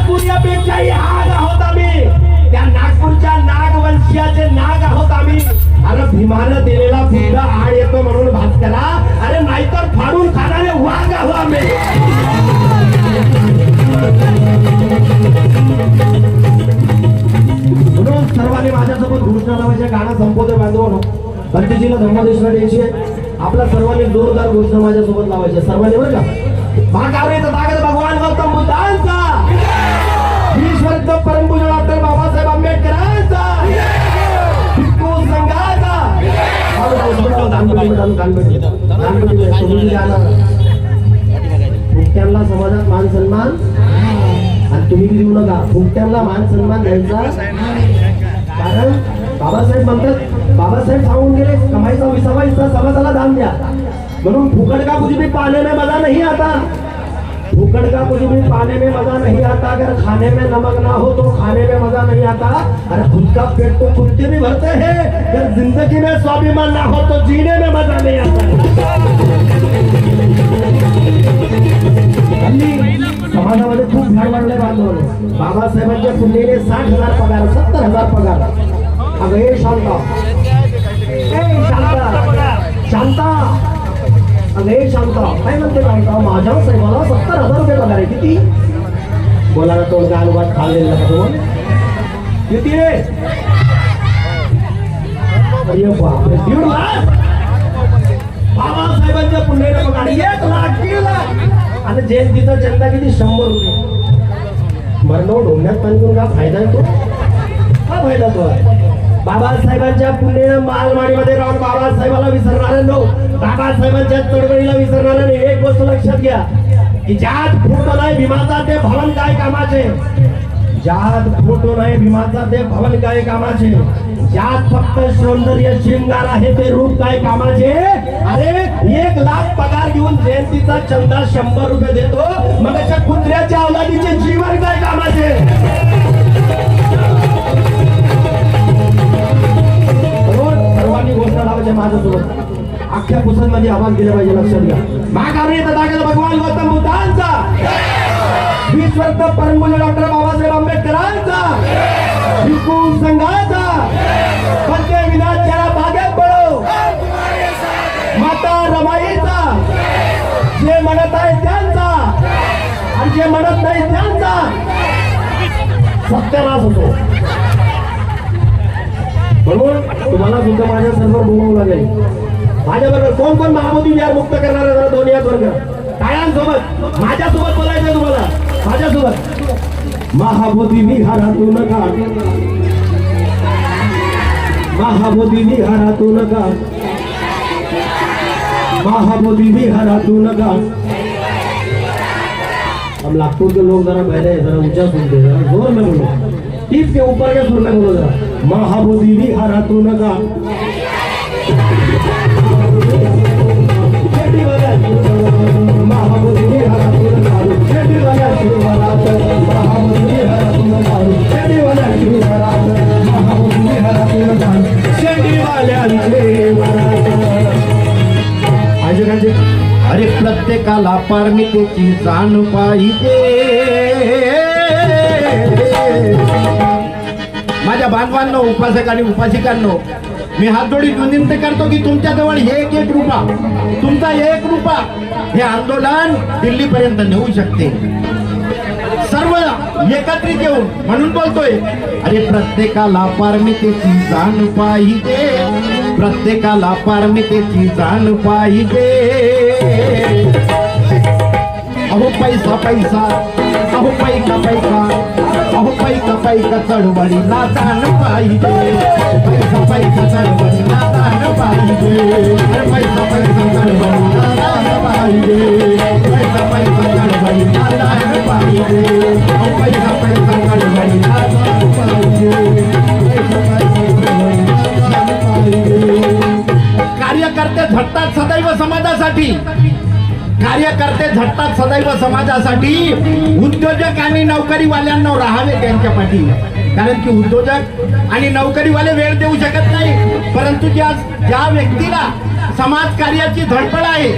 सूर्यापेक्षाही आग आहोत आम्ही, त्या नागपूरच्या नागवंशीयाचे नाग आहोत आम्ही. अरे भीमानं दिलेला बुद्ध आड येतो म्हणून भास्करा, अरे नाहीतर फाडून खाणारे वाघ आहो आम्ही. म्हणून सर्वांनी माझ्यासोबत घोषणा लावायच्या गाणं संपवतोय बांधवांनो. भक्तीजीला धर्मादेशला द्यायची, आपल्या सर्वांनी जोरदार घोषणा माझ्यासोबत लावायच्या सर्वांनी, बरं का. महाकाव्याचा ताकद भगवान गौतम बुद्धांचा, ईश्वरचं परमपूज्य डॉक्टर बाबासाहेब आंबेडकरांचा, भिक्खू संघाचा. फुकट्यांना समाजात मान सन्मान, आणि तुम्ही देऊ नका फुकट्यांना मान सन्मान द्यायचा. कारण बाबासाहेब म्हणतात, बाबासाहेब सांगून गेले कमाईचा 20वा हिस्सा समाजाला दान द्या. म्हणून फुकट का कुछ भी पाने में मजा नहीं आता, फुकट का कुछ भी पाने में मजा नहीं आता. अगर खाने में नमक ना हो तो खाने में मजा नहीं आता. अरे खुद का पेट तो खुद के भी भरते हैं, अगर जिंदगी में स्वाभिमान ना हो तो जीने में मजा नहीं आता. समाजामध्ये खूप झाड वाढले बांधवले. बाबासाहेबांच्या पुण्याने 60,000 पगार, 70,000 पगार. अगं हे शांता, शांता, अगं हे शांता काय म्हणते शांता, माझ्या साहेबाला 70,000 रुपये पगार आहे. किती बोला ना, तोंड गालवात खाल्लेला का तुम्हाला किती रे? अरे बापरे, 1.5 लाख बाबासाहेबांच्या पुण्याने पगार. 1 लाख, 1 लाख. आणि जयंतीचा चंदा किती? 100 रुपये. मरणो ढोंग्यात पाणी का फायदा आहे तो? का फायदा तो आहे? बाबासाहेबांच्या पुणे मालमाडीमध्ये राहून बाबासाहेबाला विसरणारे लोक, बाबासाहेबांच्या चळवळीला विसरणारे. एक गोष्ट लक्षात घ्या की ज्यात फोटो नाही भीमाचा ते भवन काय कामाचे, ज्यात फोटो नाही भीमाचा ते भवन काय कामाचे, ज्यात फक्त सौंदर्य शृंगार आहे ते रूप काय कामाचे. अरे 1 लाख पगार घेऊन जयंतीचा चंदा 100 रुपये देतो, मग अशा कुत्र्याच्या अवलादीचे जीवन काय कामाचे. सर्वांनी घोषणा लावायच्या माझ्यासोबत. अख्ख्या पुस्तकामध्ये आवाज दिला पाहिजे, लक्षात घ्या. महाकाव्याचा ताकद भगवान गौतम बुद्धांचा, ईश्वरचं परमपूज्य डॉक्टर बाबासाहेब आंबेडकरांचा, भिक्खू संघाचा, पंचे विनाशाला बागेत पडो, माता रमाईचा, जे म्हणत आहे त्यांचा आणि जे म्हणत नाही त्यांचा सत्यानाश होतो. म्हणून तुम्हाला सुद्धा माझ्या सर्व बोलावं लागेल. माझ्याबरोबर कोण कोण महामोदी विहार मुक्त करणार आहे? दोन्ही हात वर्ग टाळ्यांसोबत माझ्यासोबत बोलायचं तुम्हाला. माझ्यासोबत महामोदी विहारातून नका, महामोदी विहारातून नका, महामोदी विहारातून नका. हम नागपुर के लोग जरा पहले जरा ऊंचा सुनते, जरा जोर में बोलो, टीप के ऊपर के सुर में बोलो जरा. महामोदी विहारातून नका, महामोदी विहारातून नका, शेतीवाल्या शिवरात, महामोदी विहारातून नका, शेतीवाल्या शिवरात, महामोदी विहारातून नका, शेतीवाल्या शिवरात. आजकालचे अरे प्रत्येकाला पारमितेची जाण पाहिजे. माझ्या बांधवांनो, उपासक आणि उपासिकांनो, मी हात जोडीत विनंती करतो की तुमच्याजवळ एक रुपा, तुमचा 1 रुपा हे आंदोलन दिल्लीपर्यंत नेऊ शकते. सर्व एकत्रित येऊन म्हणून बोलतोय, अरे प्रत्येकाला पारमितेची जाण पाहिजे, प्रत्येकाला पारमितेची जाण पाहिजे. अहो पैसा पैसा, अहो पैका पैका, अहो पैका पैका चळवळीला जाण पाहिजे. पैसा पैसा चळवळीला जाण पाहिजे. पैसा पैसा चळवळीला जाण पाहिजे. पैसा पैसा चळवळीला जाण पाहिजे. पैसा पैसा चळवळीला जाण पाहिजे. पैसा पैसा चळवळीला जाण पाहिजे. कार्यकर्ते झटतात सदैव समाजासाठी, कार्यकर्ते झटतात सदैव समाजासाठी. उद्योजक आणि नोकरीवाल्यांना राहावे त्यांच्या पाठी, कारण की उद्योजक आणि नोकरीवाले वेळ देऊ शकत नाही, परंतु ज्या व्यक्तीला समाज कार्याची धडपड आहे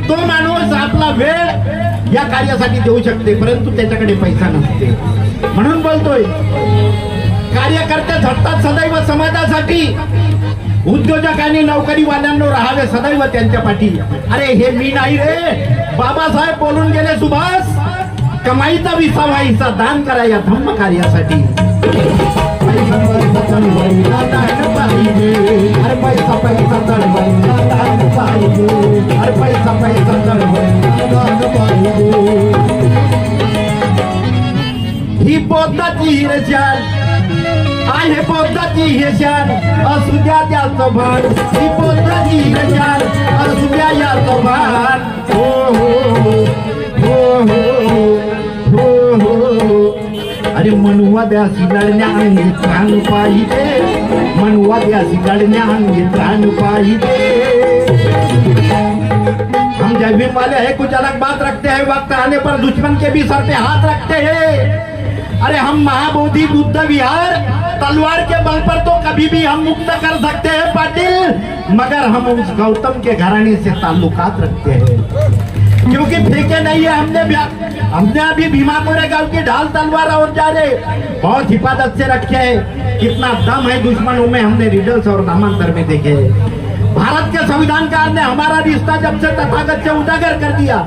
तो माणूस आपला वेळ या कार्यासाठी देऊ शकते, परंतु त्याच्याकडे पैसा नसते. म्हणून बोलतोय, कार्यकर्ते झटतात सदैव समाजासाठी, उद्योजक आणि नोकरीवाल्यांना राहावे सदैव त्यांच्या पाठी. अरे हे मी नाही रे, बाबासाहेब बोलून गेले सुभाष, कमाईचा 20वा हिस्सा दान करा या धम्म कार्यासाठी. पैसा पैसा चळवळीला दान पाहिजे, अरे पैसा पैसा चळवळीला दान पाहिजे, अरे पैसा पैसा चळवळीला दान पाहिजे. ही बौद्धाची हिरशान आहे, बौद्धाची हिरशान असू द्या त्याचं भान. ही बौद्धाची हिरशान असू द्या याचं भान. हो हो हो हो हो हो. अरे मनुवाद्यासी लढण्या अंगी त्राण पाहिजे, मनुवाद्यासी लढण्या अंगी त्राण पाहिजे. हम जय भीम वाले हैं, कुछ अलग बात रखते हैं, वक्त आने पर दुश्मन के भी सर पे हाथ रखते हैं. अरे हम महाबोधि बुद्ध विहार तलवार के बल पर तो कभी भी हम मुक्त कर सकते हैं पाटिल, मगर हम उस गौतम के घराने से ताल्लुकात रखते हैं, क्योंकि फेंके नहीं है हमने अभी भीमापुरे गांव की ढाल तलवार और जारे बहुत हिफाजत से रखे हैं. कितना दम है दुश्मनों में हमने रिडल्स और नामांतर में देखे. भारत के संविधानकार ने हमारा रिश्ता जब से तथागत से उजागर कर दिया,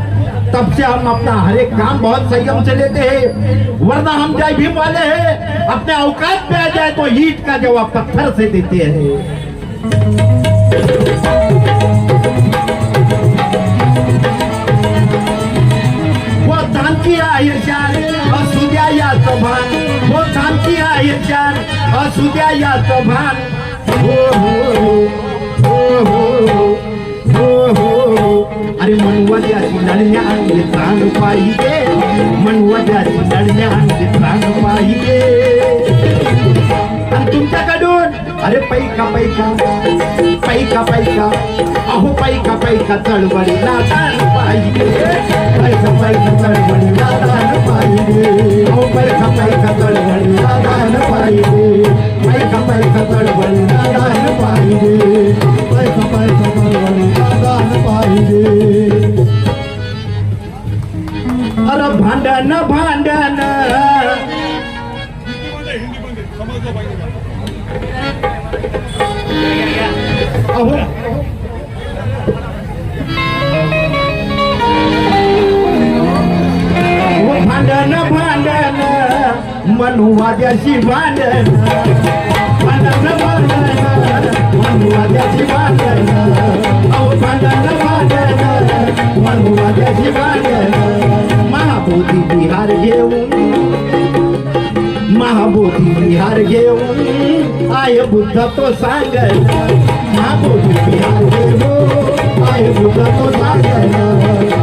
तब से हम अपना हर एक काम बहुत संयम से लेते हैं. वरना हम जय भीम वाले हैं, अपने औकात पे आ जाए तो ईंट का जवाब पत्थर से देते हैं. वो शांति आयशान असू द्या याचं भान, वो शांति आयशान असू द्या याचं भान. हो हो हो हो हो हो. अरे मनुवाद्याची लढण्या अंगी त्राण पाहिजे, मनुवाद्याची लढण्या अंगी त्राण पाहिजे. आणि तुमच्याकडून अरे पैका पैका पैका पैका अहो पैका पैका चळवळीला दान पाहिजे, पैसा पैसा चळवळीला दान पाहिजे. अहो पैका पैका चळवळीला दान पाहिजे, पैका पैसा चळवळीला दान पाहिजे, पैसा पैसा चळवळीला दान पाहिजे. अरे भांडण भांडण अहो भांडण भांडण मनुवाद्याशी भांडण, भांडण भांडण मनुवाद्याशी भांडण. अहो भांडण भांडण मनुवाद्याशी भांडण. महाबोधी विहार घेऊन, महाबोधी विहार घेऊन आय बुद्ध तो सांगल. महाबोधी विहार घेऊन आय बुद्ध तो सांगल,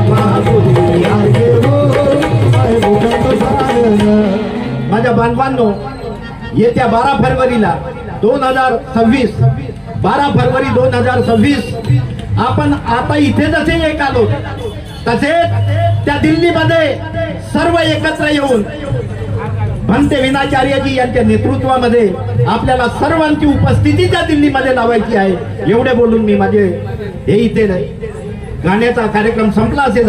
महाबोधी विहार घेऊन आय बुद्ध तो सांगल. माझ्या बांधवांनो, येत्या 12 फरवरीला 2026 12 फरवरी 2026 आपण आता इथे जसे एक आलो, तसेच त्या दिल्लीमध्ये सर्व एकत्र येऊन भंते विनाचार्यजी यांच्या नेतृत्वामध्ये आपल्याला सर्वांची उपस्थिती त्या दिल्लीमध्ये लावायची आहे. एवढे बोलून मी माझे हे इथे गाण्याचा कार्यक्रम संपला असे